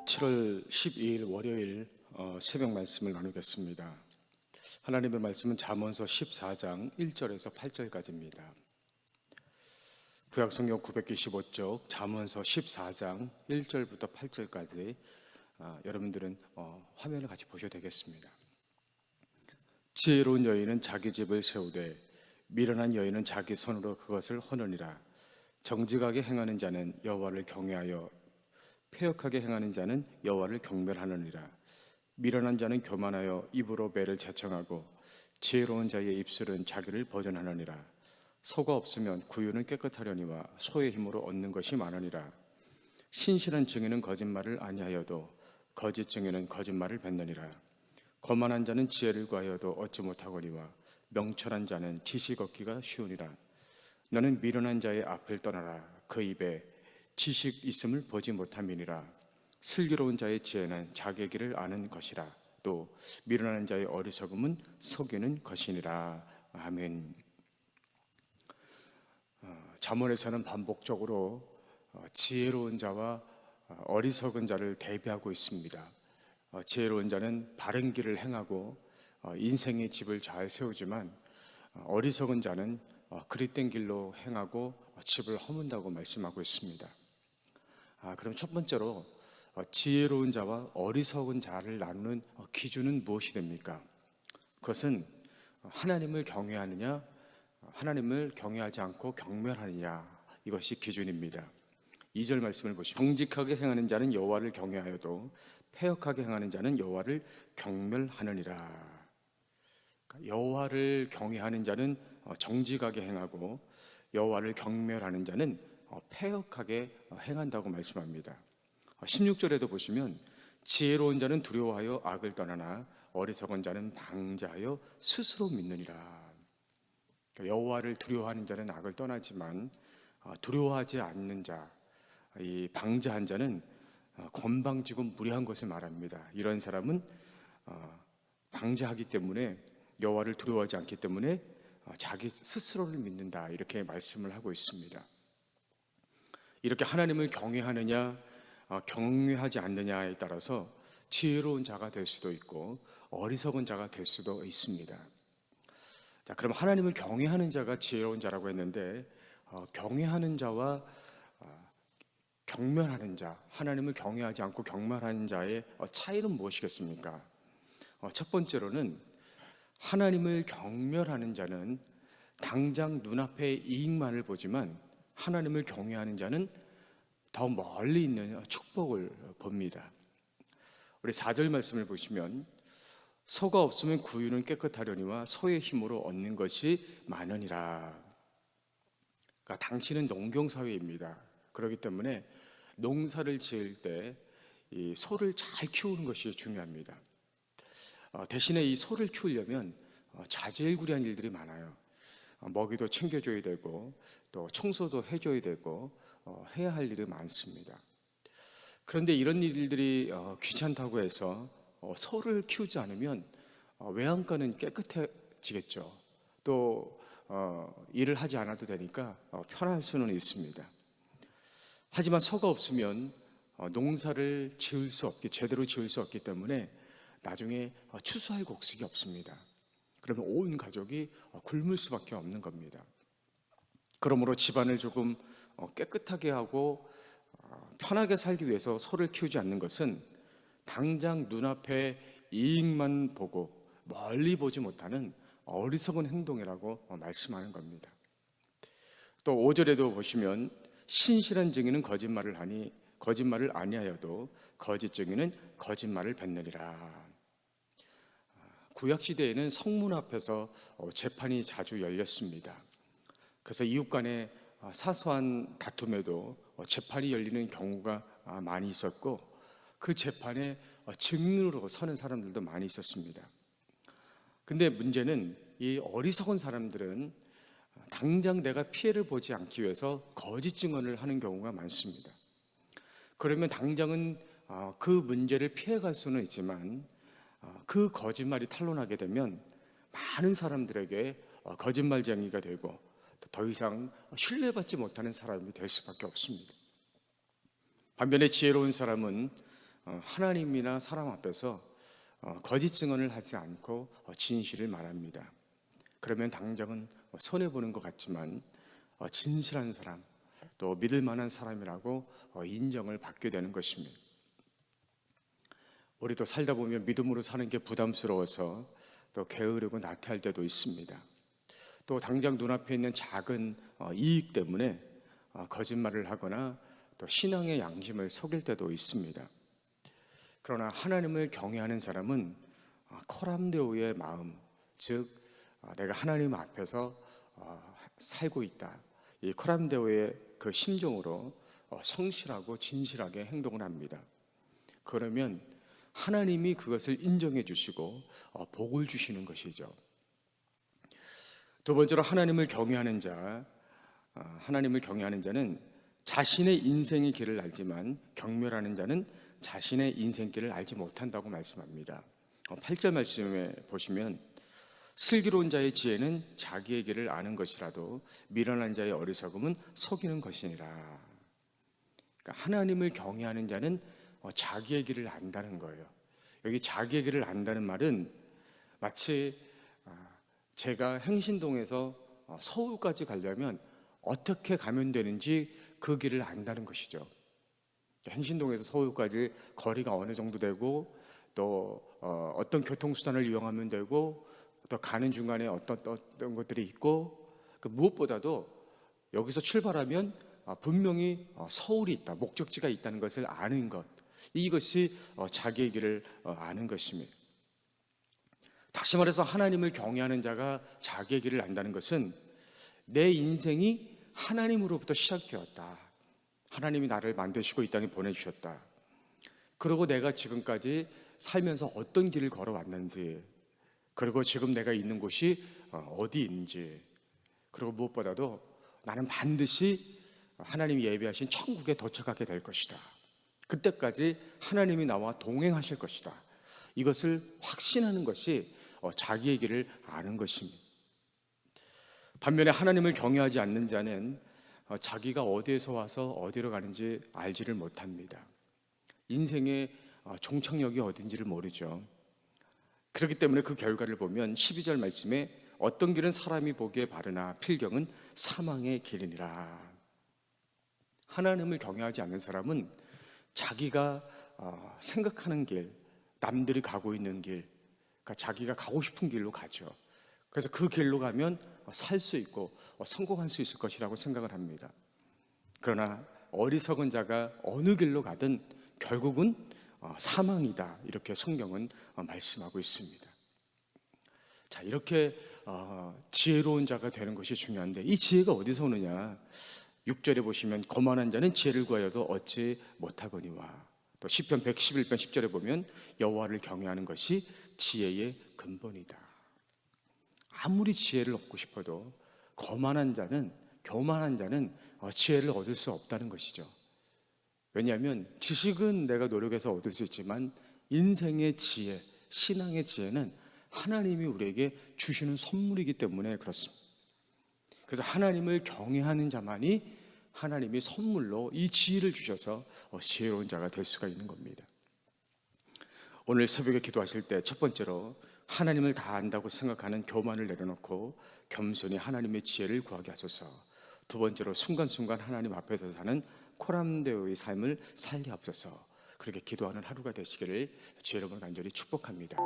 7월 12일 월요일 새벽 말씀을 나누겠습니다. 하나님의 말씀은 잠언서 14장 1절에서 8절까지입니다. 구약성경 925쪽 잠언서 14장 1절부터 8절까지 여러분들은 화면을 같이 보셔도 되겠습니다. 지혜로운 여인은 자기 집을 세우되 미련한 여인은 자기 손으로 그것을 허느니라. 정직하게 행하는 자는 여호와를 경외하여 패역하게 행하는 자는 여호와를 경멸하느니라. 미련한 자는 교만하여 입으로 배를 자청하고 지혜로운 자의 입술은 자기를 버전하느니라. 소가 없으면 구유는 깨끗하려니와 소의 힘으로 얻는 것이 많으니라. 신실한 증인은 거짓말을 아니하여도 거짓 증인은 거짓말을 뱉느니라. 거만한 자는 지혜를 구하여도 얻지 못하거니와 명철한 자는 지식 얻기가 쉬우니라. 너는 미련한 자의 앞을 떠나라. 그 입에 지식 있음을 보지 못함이니라. 슬기로운 자의 지혜는 자기 길을 아는 것이라. 또 미련한 자의 어리석음은 속이는 것이니라. 아멘. 잠언에서는 반복적으로 지혜로운 자와 어리석은 자를 대비하고 있습니다. 지혜로운 자는 바른 길을 행하고 인생의 집을 잘 세우지만 어리석은 자는 그릇된 길로 행하고 집을 허문다고 말씀하고 있습니다. 그럼 첫 번째로 지혜로운 자와 어리석은 자를 나누는 기준은 무엇이 됩니까? 그것은 하나님을 경외하느냐, 하나님을 경외하지 않고 경멸하느냐, 이것이 기준입니다. 2절 말씀을 보시면 정직하게 행하는 자는 여호와를 경외하여도 패역하게 행하는 자는 여호와를 경멸하느니라. 여호와를 경외하는 자는 정직하게 행하고 여호와를 경멸하는 자는 패역하게 행한다고 말씀합니다. 16절에도 보시면 지혜로운 자는 두려워하여 악을 떠나나 어리석은 자는 방자하여 스스로 믿느니라. 여호와를 두려워하는 자는 악을 떠나지만 두려워하지 않는 자, 이 방자한 자는 건방지고 무례한 것을 말합니다. 이런 사람은 방자하기 때문에 여호와를 두려워하지 않기 때문에 자기 스스로를 믿는다, 이렇게 말씀을 하고 있습니다. 이렇게 하나님을 경외하느냐 경외하지 않느냐에 따라서 지혜로운 자가 될 수도 있고 어리석은 자가 될 수도 있습니다. 자, 그럼 하나님을 경외하는 자가 지혜로운 자라고 했는데 경외하는 자와 경멸하는 자, 하나님을 경외하지 않고 경멸하는 자의 차이는 무엇이겠습니까? 첫 번째로는 하나님을 경멸하는 자는 당장 눈앞의 이익만을 보지만 하나님을 경외하는 자는 더 멀리 있는 축복을 봅니다. 우리 4절 말씀을 보시면 소가 없으면 구유는 깨끗하려니와 소의 힘으로 얻는 것이 많으니라. 그러니까 당신은 농경사회입니다. 그렇기 때문에 농사를 지을 때 이 소를 잘 키우는 것이 중요합니다. 대신에 이 소를 키우려면 자질구레한 일들이 많아요. 먹이도 챙겨줘야 되고 또 청소도 해줘야 되고 해야 할 일이 많습니다. 그런데 이런 일들이 귀찮다고 해서 소를 키우지 않으면 외양간은 깨끗해지겠죠. 또 일을 하지 않아도 되니까 편할 수는 있습니다. 하지만 소가 없으면 농사를 제대로 지을 수 없기 때문에 나중에 추수할 곡식이 없습니다. 그러면 온 가족이 굶을 수밖에 없는 겁니다. 그러므로 집안을 조금 깨끗하게 하고 편하게 살기 위해서 소를 키우지 않는 것은 당장 눈앞에 이익만 보고 멀리 보지 못하는 어리석은 행동이라고 말씀하는 겁니다. 또 5절에도 보시면 신실한 증인은 거짓말을 아니하여도 거짓 증인은 거짓말을 뱉느니라. 구약시대에는 성문 앞에서 재판이 자주 열렸습니다. 그래서 이웃 간의 사소한 다툼에도 재판이 열리는 경우가 많이 있었고 그 재판에 증인으로 서는 사람들도 많이 있었습니다. 근데 문제는 이 어리석은 사람들은 당장 내가 피해를 보지 않기 위해서 거짓 증언을 하는 경우가 많습니다. 그러면 당장은 그 문제를 피해갈 수는 있지만 그 거짓말이 탄로나게 되면 많은 사람들에게 거짓말쟁이가 되고 더 이상 신뢰받지 못하는 사람이 될 수밖에 없습니다. 반면에 지혜로운 사람은 하나님이나 사람 앞에서 거짓 증언을 하지 않고 진실을 말합니다. 그러면 당장은 손해 보는 것 같지만 진실한 사람, 또 믿을 만한 사람이라고 인정을 받게 되는 것입니다. 우리도 살다 보면 믿음으로 사는 게 부담스러워서 또 게으르고 나태할 때도 있습니다. 또 당장 눈앞에 있는 작은 이익 때문에 거짓말을 하거나 또 신앙의 양심을 속일 때도 있습니다. 그러나 하나님을 경외하는 사람은 코람데오의 마음, 즉 내가 하나님 앞에서 살고 있다, 이 코람데오의 그 심정으로 성실하고 진실하게 행동을 합니다. 그러면 하나님이 그것을 인정해 주시고 복을 주시는 것이죠. 두 번째로 하나님을 경외하는 자는 자신의 인생의 길을 알지만 경멸하는 자는 자신의 인생길을 알지 못한다고 말씀합니다. 8절 말씀에 보시면 슬기로운 자의 지혜는 자기의 길을 아는 것이라도 미련한 자의 어리석음은 속이는 것이니라. 그러니까 하나님을 경외하는 자는 자기의 길을 안다는 거예요. 여기 자기의 길을 안다는 말은 마치 제가 행신동에서 서울까지 가려면 어떻게 가면 되는지 그 길을 안다는 것이죠. 행신동에서 서울까지 거리가 어느 정도 되고 또 어떤 교통수단을 이용하면 되고 또 가는 중간에 어떤 것들이 있고, 무엇보다도 여기서 출발하면 분명히 서울이 있다, 목적지가 있다는 것을 아는 것, 이것이 자기의 길을 아는 것입니다. 다시 말해서 하나님을 경외하는 자가 자기의 길을 안다는 것은 내 인생이 하나님으로부터 시작되었다, 하나님이 나를 만드시고 이 땅에 보내주셨다, 그리고 내가 지금까지 살면서 어떤 길을 걸어왔는지, 그리고 지금 내가 있는 곳이 어디 있는지, 그리고 무엇보다도 나는 반드시 하나님이 예비하신 천국에 도착하게 될 것이다, 그때까지 하나님이 나와 동행하실 것이다, 이것을 확신하는 것이 자기의 길을 아는 것입니다. 반면에 하나님을 경외하지 않는 자는 자기가 어디에서 와서 어디로 가는지 알지를 못합니다. 인생의 종착역이 어딘지를 모르죠. 그렇기 때문에 그 결과를 보면 12절 말씀에 어떤 길은 사람이 보기에 바르나 필경은 사망의 길이니라. 하나님을 경외하지 않는 사람은 자기가 생각하는 길, 남들이 가고 있는 길, 그러니까 자기가 가고 싶은 길로 가죠. 그래서 그 길로 가면 살 수 있고 성공할 수 있을 것이라고 생각을 합니다. 그러나 어리석은 자가 어느 길로 가든 결국은 사망이다, 이렇게 성경은 말씀하고 있습니다. 자, 이렇게 지혜로운 자가 되는 것이 중요한데 이 지혜가 어디서 오느냐? 6절에 보시면 거만한 자는 지혜를 구하여도 얻지 못하거니와, 또 시편 111편 10절에 보면 여호와를 경외하는 것이 지혜의 근본이다. 아무리 지혜를 얻고 싶어도 교만한 자는 지혜를 얻을 수 없다는 것이죠. 왜냐하면 지식은 내가 노력해서 얻을 수 있지만 인생의 지혜, 신앙의 지혜는 하나님이 우리에게 주시는 선물이기 때문에 그렇습니다. 그래서 하나님을 경외하는 자만이 하나님이 선물로 이 지혜를 주셔서 지혜로운 자가 될 수가 있는 겁니다. 오늘 새벽에 기도하실 때 첫 번째로 하나님을 다 안다고 생각하는 교만을 내려놓고 겸손히 하나님의 지혜를 구하게 하소서. 두 번째로 순간순간 하나님 앞에서 사는 코람데오의 삶을 살게 하옵소서. 그렇게 기도하는 하루가 되시기를 주의 이름으로 간절히 축복합니다.